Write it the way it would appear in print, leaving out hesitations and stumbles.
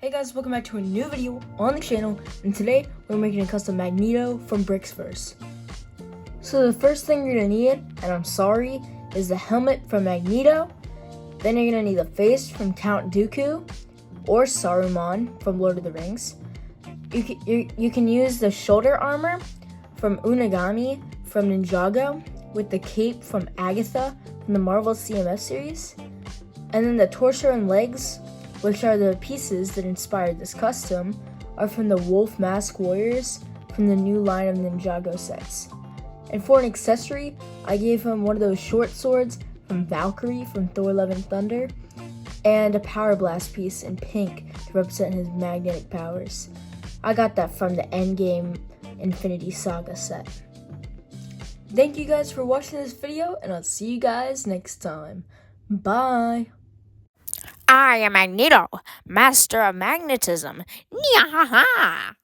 Hey guys, welcome back to a new video on the channel, and today we're making a custom Magneto from Brix-Verse. So the first thing you're gonna need, and I'm sorry, is the helmet from Magneto. Then you're gonna need the face from Count Dooku or Saruman from Lord of the Rings. You can use the shoulder armor from Unagami from Ninjago with the cape from Agatha from the Marvel CMS series. And then the torso and legs, which are the pieces that inspired this custom, are from the Wolf Mask Warriors from the new line of Ninjago sets. And for an accessory, I gave him one of those short swords from Valkyrie from Thor Love and Thunder, and a Power Blast piece in pink to represent his magnetic powers. I got that from the Endgame Infinity Saga set. Thank you guys for watching this video, and I'll see you guys next time. Bye! I am Magneto, master of magnetism. Nya-ha-ha!